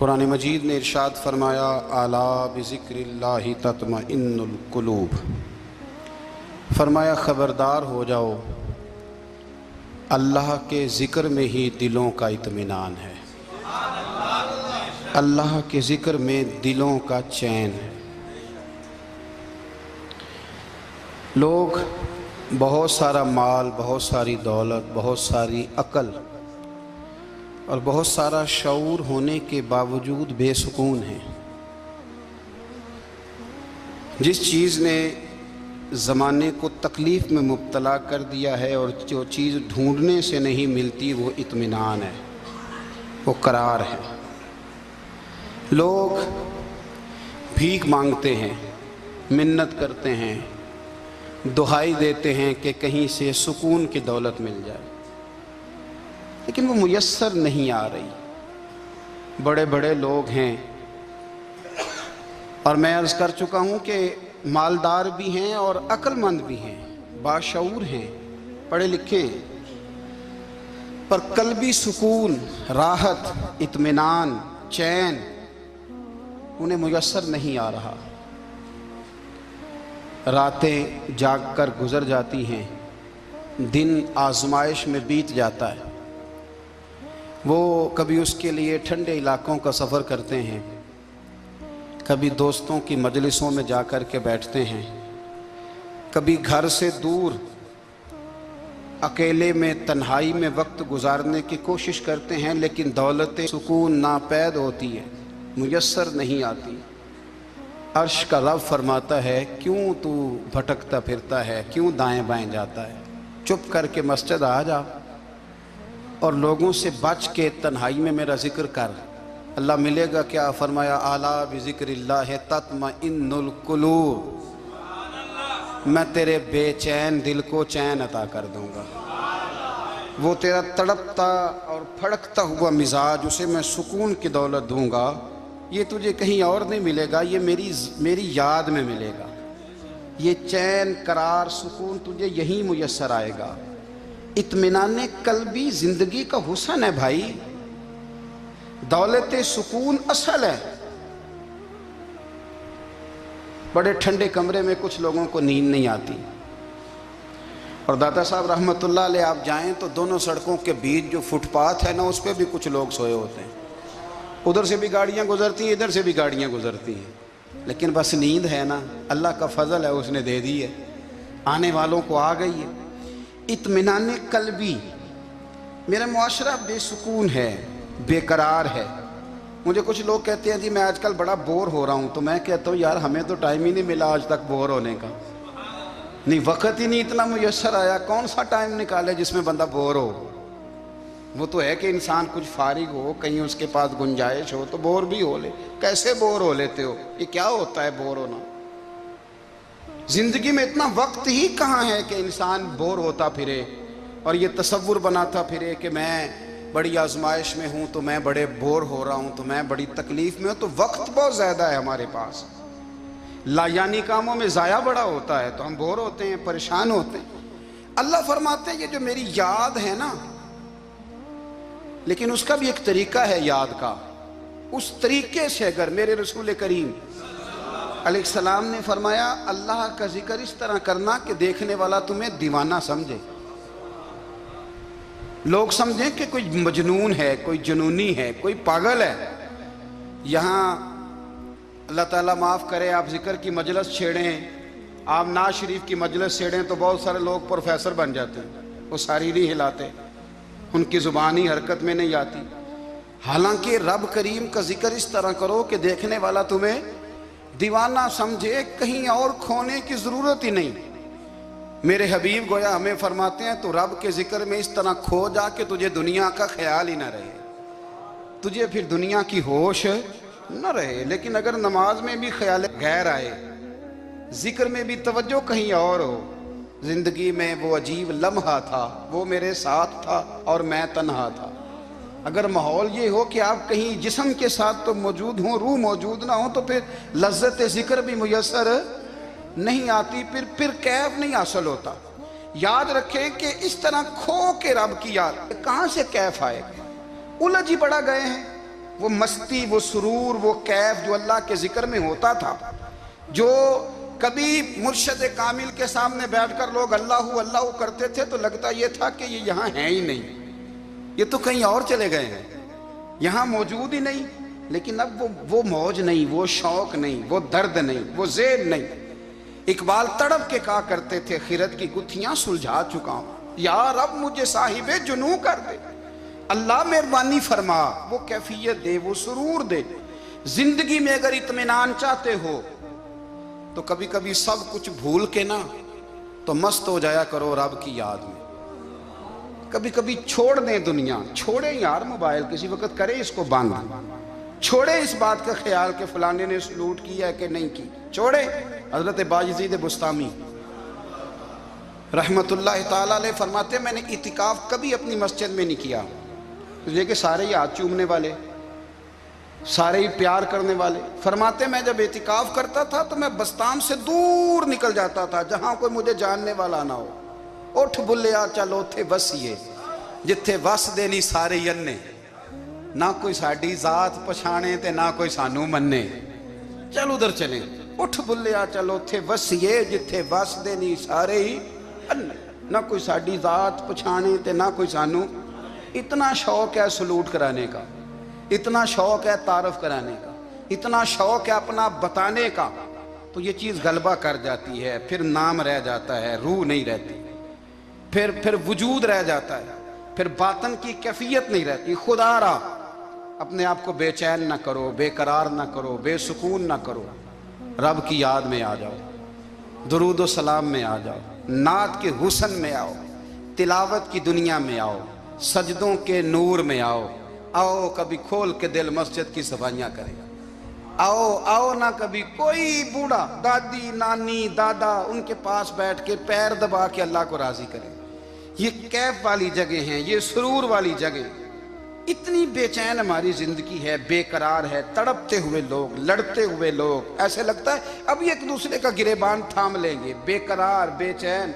قرآن مجید نے ارشاد فرمایا الا بذکراللہ تطمئن القلوب، فرمایا خبردار ہو جاؤ، اللہ کے ذکر میں ہی دلوں کا اطمینان ہے، اللہ کے ذکر میں دلوں کا چین ہے۔ لوگ بہت سارا مال، بہت ساری دولت، بہت ساری عقل اور بہت سارا شعور ہونے کے باوجود بے سکون ہیں۔ جس چیز نے زمانے کو تکلیف میں مبتلا کر دیا ہے اور جو چیز ڈھونڈنے سے نہیں ملتی وہ اطمینان ہے، وہ قرار ہے۔ لوگ بھیک مانگتے ہیں، منت کرتے ہیں، دہائی دیتے ہیں کہ کہیں سے سکون کی دولت مل جائے، لیکن وہ میسر نہیں آ رہی۔ بڑے بڑے لوگ ہیں، اور میں عرض کر چکا ہوں کہ مالدار بھی ہیں اور عقل مند بھی ہیں، باشعور ہیں، پڑھے لکھے ہیں، پر قلبی سکون، راحت، اطمینان، چین انہیں میسر نہیں آ رہا۔ راتیں جاگ کر گزر جاتی ہیں، دن آزمائش میں بیت جاتا ہے۔ وہ کبھی اس کے لیے ٹھنڈے علاقوں کا سفر کرتے ہیں، کبھی دوستوں کی مجلسوں میں جا کر کے بیٹھتے ہیں، کبھی گھر سے دور اکیلے میں تنہائی میں وقت گزارنے کی کوشش کرتے ہیں، لیکن دولت سکون ناپید ہوتی ہے، میسر نہیں آتی۔ عرش کا رب فرماتا ہے کیوں تو بھٹکتا پھرتا ہے، کیوں دائیں بائیں جاتا ہے، چپ کر کے مسجد آ جا اور لوگوں سے بچ کے تنہائی میں میرا ذکر کر۔ اللہ ملے گا کیا؟ فرمایا الا بذکر اللہ تطمئن القلوب، میں تیرے بے چین دل کو چین عطا کر دوں گا۔ وہ تیرا تڑپتا اور پھڑکتا ہوا مزاج، اسے میں سکون کی دولت دوں گا۔ یہ تجھے کہیں اور نہیں ملے گا، یہ میری یاد میں ملے گا۔ یہ چین، قرار، سکون تجھے یہیں میسر آئے گا۔ اطمینان قلبی زندگی کا حسن ہے بھائی، دولت سکون اصل ہے۔ بڑے ٹھنڈے کمرے میں کچھ لوگوں کو نیند نہیں آتی، اور داتا صاحب رحمۃ اللہ علیہ آپ جائیں تو دونوں سڑکوں کے بیچ جو فٹ پاتھ ہے نا، اس پہ بھی کچھ لوگ سوئے ہوتے ہیں۔ ادھر سے بھی گاڑیاں گزرتی ہیں، ادھر سے بھی گاڑیاں گزرتی ہیں، لیکن بس نیند ہے نا، اللہ کا فضل ہے، اس نے دے دی ہے، آنے والوں کو آ گئی ہے۔ اطمینان قلبی، میرا معاشرہ بے سکون ہے، بے قرار ہے۔ مجھے کچھ لوگ کہتے ہیں جی میں آج کل بڑا بور ہو رہا ہوں، تو میں کہتا ہوں یار ہمیں تو ٹائم ہی نہیں ملا آج تک بور ہونے کا، نہیں وقت ہی نہیں اتنا میسر آیا، کون سا ٹائم نکالے جس میں بندہ بور ہو؟ وہ تو ہے کہ انسان کچھ فارغ ہو، کہیں اس کے پاس گنجائش ہو تو بور بھی ہو لے۔ کیسے بور ہو لیتے ہو؟ یہ کیا ہوتا ہے بور ہونا؟ زندگی میں اتنا وقت ہی کہاں ہے کہ انسان بور ہوتا پھرے اور یہ تصور بناتا پھرے کہ میں بڑی آزمائش میں ہوں تو میں بڑے بور ہو رہا ہوں، تو میں بڑی تکلیف میں ہوں۔ تو وقت بہت زیادہ ہے ہمارے پاس، لا یعنی کاموں میں ضائع بڑا ہوتا ہے، تو ہم بور ہوتے ہیں، پریشان ہوتے ہیں۔ اللہ فرماتے ہیں یہ جو میری یاد ہے نا، لیکن اس کا بھی ایک طریقہ ہے یاد کا، اس طریقے سے اگر میرے رسول کریم علیہ السلام نے فرمایا اللہ کا ذکر اس طرح کرنا کہ دیکھنے والا تمہیں دیوانہ سمجھے، لوگ سمجھیں کہ کوئی مجنون ہے، کوئی جنونی ہے، کوئی پاگل ہے۔ یہاں اللہ تعالیٰ معاف کرے، آپ ذکر کی مجلس چھیڑیں، آپ نعت شریف کی مجلس چھیڑیں تو بہت سارے لوگ پروفیسر بن جاتے ہیں، وہ ساری نہیں ہلاتے، ان کی زبان ہی حرکت میں نہیں آتی۔ حالانکہ رب کریم کا ذکر اس طرح کرو کہ دیکھنے والا تمہیں دیوانہ سمجھے، کہیں اور کھونے کی ضرورت ہی نہیں۔ میرے حبیب گویا ہمیں فرماتے ہیں تو رب کے ذکر میں اس طرح کھو جا کہ تجھے دنیا کا خیال ہی نہ رہے، تجھے پھر دنیا کی ہوش نہ رہے۔ لیکن اگر نماز میں بھی خیال غیر آئے، ذکر میں بھی توجہ کہیں اور ہو، زندگی میں وہ عجیب لمحہ تھا، وہ میرے ساتھ تھا اور میں تنہا تھا۔ اگر ماحول یہ ہو کہ آپ کہیں جسم کے ساتھ تو موجود ہوں، روح موجود نہ ہو، تو پھر لذت ذکر بھی میسر نہیں آتی، پھر کیف نہیں حاصل ہوتا۔ یاد رکھیں کہ اس طرح کھو کے رب کی یاد کہاں سے کیف آئے گا؟ الجھ ہی پڑا گئے ہیں، وہ مستی، وہ سرور، وہ کیف جو اللہ کے ذکر میں ہوتا تھا، جو کبھی مرشد کامل کے سامنے بیٹھ کر لوگ اللہ اللہ کرتے تھے تو لگتا یہ تھا کہ یہ یہاں ہیں ہی نہیں، یہ تو کہیں اور چلے گئے ہیں، یہاں موجود ہی نہیں۔ لیکن اب وہ موج نہیں، وہ شوق نہیں، وہ درد نہیں، وہ ذیل نہیں۔ اقبال تڑپ کے کہا کرتے تھے خیرت کی گتھیاں سلجھا چکا ہوں، یا رب مجھے صاحب جنوں کر دے، اللہ مہربانی فرما، وہ کیفیت دے، وہ سرور دے۔ زندگی میں اگر اطمینان چاہتے ہو تو کبھی کبھی سب کچھ بھول کے نا تو مست ہو جایا کرو رب کی یاد میں۔ کبھی کبھی چھوڑ دیں دنیا، چھوڑیں یار موبائل، کسی وقت کریں اس کو بند، چھوڑیں اس بات کا خیال کہ فلانے نے سلوٹ کیا ہے کہ نہیں کی، چھوڑیں۔ حضرت باجزید بستامی رحمت اللہ تعالیٰ علیہ فرماتے ہیں میں نے اعتکاف کبھی اپنی مسجد میں نہیں کیا، یہ کہ سارے ہی ہاتھ چومنے والے، سارے ہی پیار کرنے والے۔ فرماتے میں جب اعتکاف کرتا تھا تو میں بستام سے دور نکل جاتا تھا جہاں کوئی مجھے جاننے والا نہ ہو۔ اٹھ بلیا چل اوتھے وسیے جتھے وس دے نہیں سارے ینے، نہ کوئی ساڈی ذات پچھانے تے نہ کوئی سانو مننے، چل ادھر چلیں۔ اٹھ بلیا چل اوتھے وسیے جتھے وس دے نہیں سارے ہی انے، نہ کوئی ساڈی ذات پچھانے تے نہ کوئی سانو۔ اتنا شوق ہے سلوٹ کرانے کا، اتنا شوق ہے تعارف کرانے کا، اتنا شوق ہے اپنا بتانے کا، تو یہ چیز غلبہ کر جاتی ہے، پھر نام رہ جاتا ہے، روح نہیں رہتی، پھر وجود رہ جاتا ہے، پھر باطن کی کیفیت نہیں رہتی۔ خدا را اپنے آپ کو بے چین نہ کرو، بے قرار نہ کرو، بے سکون نہ کرو، رب کی یاد میں آ جاؤ، درود و سلام میں آ جاؤ، نعت کے حسن میں آؤ، تلاوت کی دنیا میں آؤ، سجدوں کے نور میں آؤ، آؤ کبھی کھول کے دل مسجد کی صفائیاں کریں، آؤ نہ کبھی کوئی بوڑھا دادی نانی دادا ان کے پاس بیٹھ کے پیر دبا کے اللہ کو راضی کریں۔ یہ کیف والی جگہ ہیں، یہ سرور والی جگہ۔ اتنی بے چین ہماری زندگی ہے، بے قرار ہے، تڑپتے ہوئے لوگ، لڑتے ہوئے لوگ، ایسے لگتا ہے ابھی ایک دوسرے کا گریبان تھام لیں گے، بے قرار بے چین۔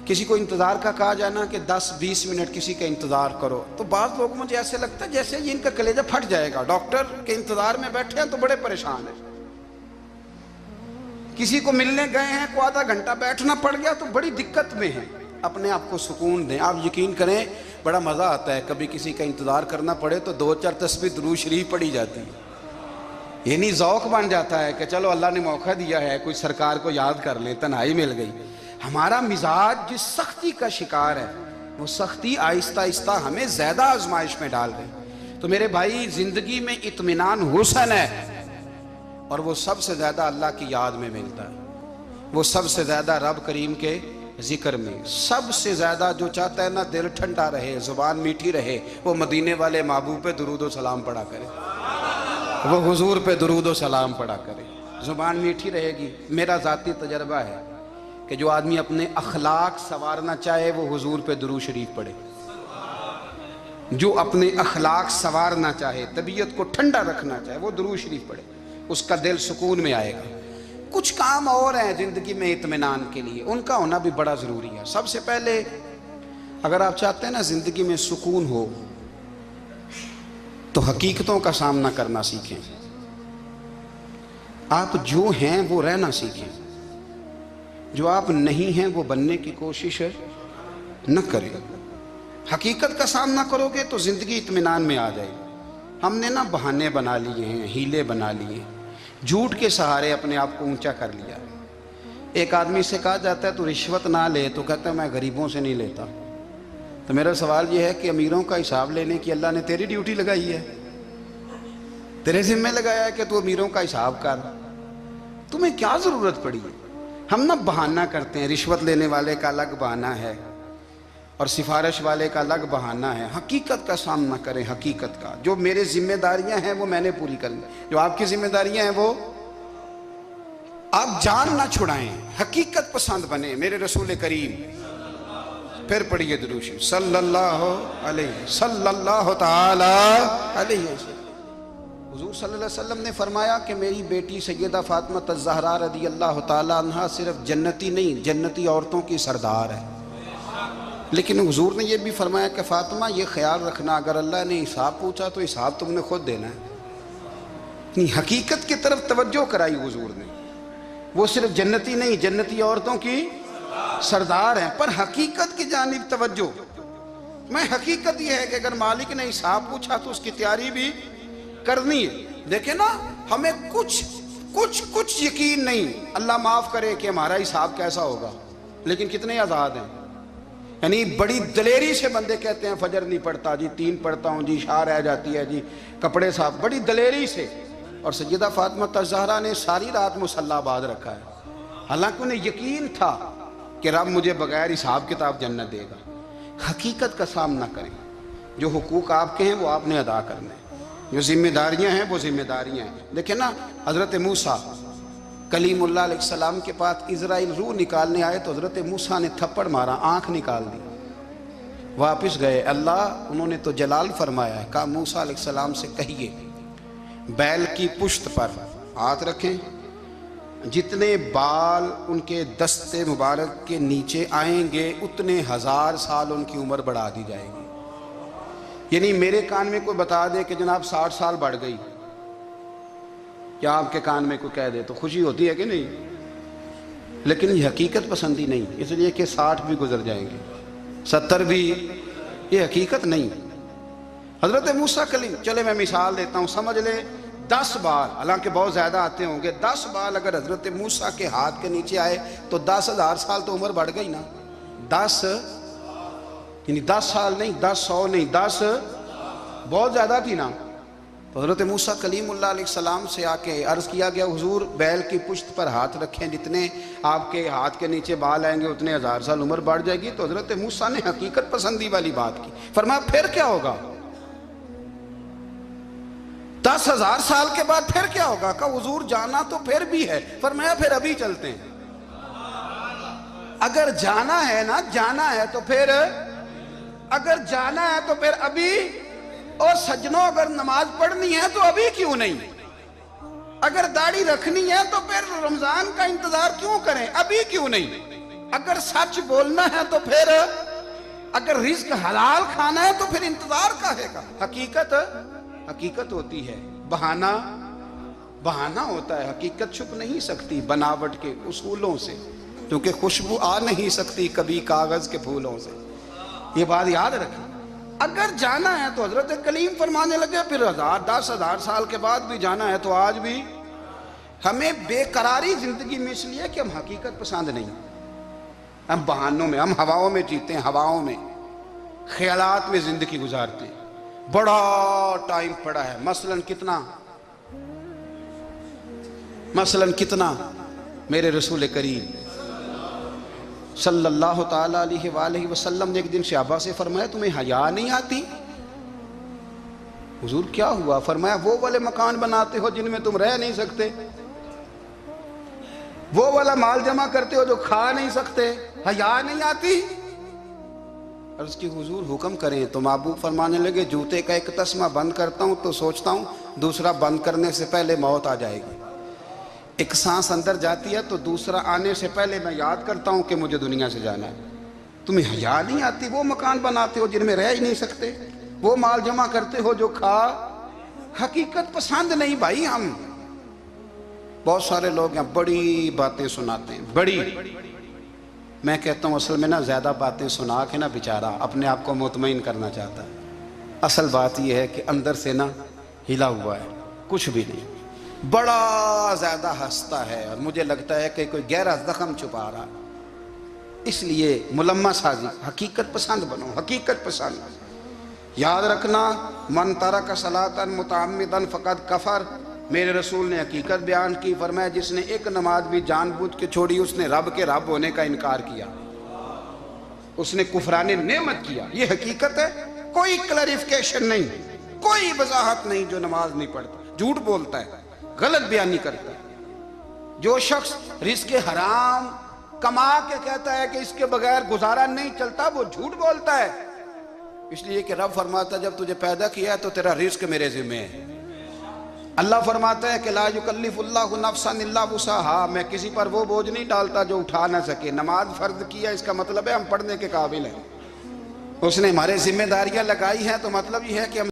کسی کو انتظار کا کہا جائے نا کہ 10-20 منٹ کسی کا انتظار کرو تو بعض لوگ مجھے ایسے لگتا ہے جیسے یہ ان کا کلیجہ پھٹ جائے گا، ڈاکٹر کے انتظار میں بیٹھے ہیں تو بڑے پریشان ہیں۔ کسی کو ملنے گئے ہیں کو آدھا گھنٹہ بیٹھنا پڑ گیا تو بڑی دقت میں ہیں۔ اپنے آپ کو سکون دیں۔ آپ یقین کریں بڑا مزہ آتا ہے کبھی کسی کا انتظار کرنا پڑے تو 2-4 تسبیح درود شریف پڑھی جاتی ہے، یعنی ذوق بن جاتا ہے کہ چلو اللہ نے موقع دیا ہے کوئی سرکار کو یاد کر لیں، تنہائی مل گئی۔ ہمارا مزاج جس سختی کا شکار ہے وہ سختی آہستہ آہستہ ہمیں زیادہ آزمائش میں ڈال گئی۔ تو میرے بھائی زندگی میں اطمینان حسن ہے، اور وہ سب سے زیادہ اللہ کی یاد میں ملتا ہے، وہ سب سے زیادہ رب کریم کے ذکر میں۔ سب سے زیادہ جو چاہتا ہے نا دل ٹھنڈا رہے، زبان میٹھی رہے، وہ مدینے والے محبوب پہ درود و سلام پڑھا کرے، وہ حضور پہ درود و سلام پڑھا کرے، زبان میٹھی رہے گی۔ میرا ذاتی تجربہ ہے کہ جو آدمی اپنے اخلاق سنوارنا چاہے وہ حضور پہ درود شریف پڑھے، جو اپنے اخلاق سنوارنا چاہے، طبیعت کو ٹھنڈا رکھنا چاہے، وہ درود شریف پڑھے، اس کا دل سکون میں آئے گا۔ کچھ کام اور ہیں زندگی میں اطمینان کے لیے، ان کا ہونا بھی بڑا ضروری ہے۔ سب سے پہلے اگر آپ چاہتے ہیں نا زندگی میں سکون ہو تو حقیقتوں کا سامنا کرنا سیکھیں، آپ جو ہیں وہ رہنا سیکھیں، جو آپ نہیں ہیں وہ بننے کی کوشش نہ کریں۔ حقیقت کا سامنا کرو گے تو زندگی اطمینان میں آ جائے گی۔ ہم نے نا بہانے بنا لیے ہیں، ہیلے بنا لیے ہیں، جھوٹ کے سہارے اپنے آپ کو اونچا کر لیا۔ ایک آدمی سے کہا جاتا ہے تو رشوت نہ لے، تو کہتا ہے میں غریبوں سے نہیں لیتا۔ تو میرا سوال یہ ہے کہ امیروں کا حساب لینے کی اللہ نے تیری ڈیوٹی لگائی ہے، تیرے ذمہ لگایا ہے کہ تو امیروں کا حساب کر، تمہیں کیا ضرورت پڑی ہے؟ ہم نا بہانہ کرتے ہیں، رشوت لینے والے کا الگ بہانہ ہے اور سفارش والے کا الگ بہانہ ہے۔ حقیقت کا سامنا کریں، حقیقت کا۔ جو میرے ذمہ داریاں ہیں وہ میں نے پوری کرنی، جو آپ کی ذمہ داریاں ہیں وہ آپ جان نہ چھڑائیں، حقیقت پسند بنیں۔ میرے رسول کریم پھر پڑھیے درود شریف صلی اللہ تعالی علیہ وسلم۔ حضور صلی اللہ علیہ وسلم نے فرمایا کہ میری بیٹی سیدہ فاطمہ الزہرا رضی اللہ تعالی عنہا صرف جنتی نہیں، جنتی عورتوں کی سردار ہے۔ لیکن حضور نے یہ بھی فرمایا کہ فاطمہ یہ خیال رکھنا اگر اللہ نے حساب پوچھا تو حساب تم نے خود دینا ہے. حقیقت کی طرف توجہ کرائی حضور نے. وہ صرف جنتی نہیں، جنتی عورتوں کی سردار ہیں، پر حقیقت کی جانب توجہ. میں حقیقت یہ ہے کہ اگر مالک نے حساب پوچھا تو اس کی تیاری بھی کرنی ہے. دیکھیں نا، ہمیں کچھ یقین نہیں، اللہ معاف کرے کہ ہمارا حساب کیسا ہوگا، لیکن کتنے آزاد ہیں. یعنی بڑی دلیری سے بندے کہتے ہیں فجر نہیں پڑھتا جی، 3 پڑھتا ہوں جی، شاہ رہ جاتی ہے جی، کپڑے صاف، بڑی دلیری سے. اور سیدہ فاطمہ الزہرا نے ساری رات مصلی باز رکھا ہے، حالانکہ انہیں یقین تھا کہ رب مجھے بغیر حساب کتاب جنت دے گا. حقیقت کا سامنا کریں. جو حقوق آپ کے ہیں وہ آپ نے ادا کرنے ہیں، جو ذمہ داریاں ہیں وہ ذمہ داریاں ہیں. دیکھیں نا، حضرت موسیٰ کلیم اللہ علیہ السلام کے پاس اسرائیل روح نکالنے آئے تو حضرت موسیٰ نے تھپڑ مارا، آنکھ نکال دی، واپس گئے. اللہ انہوں نے تو جلال فرمایا ہے، کہا موسیٰ علیہ السلام سے کہیے بیل کی پشت پر ہاتھ رکھیں، جتنے بال ان کے دستے مبارک کے نیچے آئیں گے اتنے 1000 سال ان کی عمر بڑھا دی جائے گی. یعنی میرے کان میں کوئی بتا دے کہ جناب 60 سال بڑھ گئی، کیا آپ کے کان میں کوئی کہہ دے تو خوشی ہوتی ہے کہ نہیں؟ لیکن یہ حقیقت پسندی نہیں، اس لیے کہ 60 بھی گزر جائیں گے، 70 بھی، یہ حقیقت نہیں. حضرت موسیٰ کلیم، چلے میں مثال دیتا ہوں، سمجھ لے 10 بال، حالانکہ بہت زیادہ آتے ہوں گے، 10 بال اگر حضرت موسیٰ کے ہاتھ کے نیچے آئے تو 10,000 سال تو عمر بڑھ گئی نا. 10 یعنی 10 سال نہیں، 10 نہیں، 10 بہت زیادہ تھی نا. تو حضرت موسیٰ کلیم اللہ علیہ السلام سے آ کے عرض کیا گیا حضور بیل کی پشت پر ہاتھ رکھیں، جتنے آپ کے ہاتھ کے نیچے بال آئیں گے اتنے 1000 سال عمر بڑھ جائے گی. تو حضرت موسیٰ نے حقیقت پسندی والی بات کی. فرمایا پھر کیا ہوگا؟ 10,000 سال کے بعد پھر کیا ہوگا؟ کہا حضور جانا تو پھر بھی ہے. فرمایا پھر ابھی چلتے ہیں. اگر جانا ہے نا، جانا ہے تو پھر، اگر جانا ہے تو پھر ابھی. اور سجنوں اگر نماز پڑھنی ہے تو ابھی کیوں نہیں؟ اگر داڑھی رکھنی ہے تو پھر رمضان کا انتظار کیوں کریں؟ ابھی کیوں نہیں؟ اگر سچ بولنا ہے تو پھر، اگر رزق حلال کھانا ہے تو پھر انتظار کاہے کا؟ حقیقت ہوتی ہے، بہانہ ہوتا ہے. حقیقت چھپ نہیں سکتی بناوٹ کے اصولوں سے، کیونکہ خوشبو آ نہیں سکتی کبھی کاغذ کے پھولوں سے. یہ بات یاد رکھیں. اگر جانا ہے تو حضرت کلیم فرمانے لگے پھر 10,000 سال کے بعد بھی جانا ہے تو آج بھی. ہمیں بے قراری زندگی میں اس لیے کہ ہم حقیقت پسند نہیں، ہم بہانوں میں، ہم ہواؤں میں جیتے ہیں، ہواؤں میں، خیالات میں زندگی گزارتے ہیں. بڑا ٹائم پڑا ہے، مثلاً کتنا میرے رسول کریم صلی اللہ تعالیٰ علیہ وآلہ وسلم نے ایک دن صحابہ سے فرمایا تمہیں حیا نہیں آتی؟ حضور کیا ہوا؟ فرمایا وہ والے مکان بناتے ہو جن میں تم رہ نہیں سکتے، وہ والا مال جمع کرتے ہو جو کھا نہیں سکتے، حیا نہیں آتی؟ عرض کی حضور حکم کریں. تو محبوب فرمانے لگے جوتے کا ایک تسمہ بند کرتا ہوں تو سوچتا ہوں دوسرا بند کرنے سے پہلے موت آ جائے گی. ایک سانس اندر جاتی ہے تو دوسرا آنے سے پہلے میں یاد کرتا ہوں کہ مجھے دنیا سے جانا ہے. تمہیں حیا نہیں آتی؟ وہ مکان بناتے ہو جن میں رہ ہی نہیں سکتے، وہ مال جمع کرتے ہو جو کھا. حقیقت پسند نہیں بھائی. ہم بہت سارے لوگ ہیں بڑی باتیں سناتے ہیں، بڑی، میں کہتا ہوں اصل میں نا زیادہ باتیں سنا کے نا بیچارہ اپنے آپ کو مطمئن کرنا چاہتا ہے. اصل بات یہ ہے کہ اندر سے نا ہلا ہوا ہے، کچھ بھی نہیں، بڑا زیادہ ہنستا ہے اور مجھے لگتا ہے کہ کوئی گہرا زخم چھپا رہا. اس لیے ملمہ سازی، حقیقت پسند بنو، حقیقت پسند. یاد رکھنا من ترک صلاۃ متعمدا فقد کفر. میرے رسول نے حقیقت بیان کی. فرمایا جس نے ایک نماز بھی جان بوجھ کے چھوڑی اس نے رب کے رب ہونے کا انکار کیا، اس نے کفران نعمت کیا. یہ حقیقت ہے. کوئی کلیریفیکیشن نہیں، کوئی وضاحت نہیں. جو نماز نہیں پڑھتا، جھوٹ بولتا ہے، غلط بیانی کرتا ہے. جو شخص رزق حرام کما کے کہتا ہے کہ اس کے بغیر گزارا نہیں چلتا، وہ جھوٹ بولتا ہے. اس لیے کہ رب فرماتا ہے جب تجھے پیدا کیا ہے تو تیرا رزق میرے ذمہ ہے. اللہ فرماتا ہے کہ لا یکلف اللہ نفسا الا وسعها، میں کسی پر وہ بوجھ نہیں ڈالتا جو اٹھا نہ سکے. نماز فرض کیا اس کا مطلب ہے ہم پڑھنے کے قابل ہیں. اس نے ہمارے ذمہ داریاں لگائی ہیں تو مطلب یہ ہے کہ ہم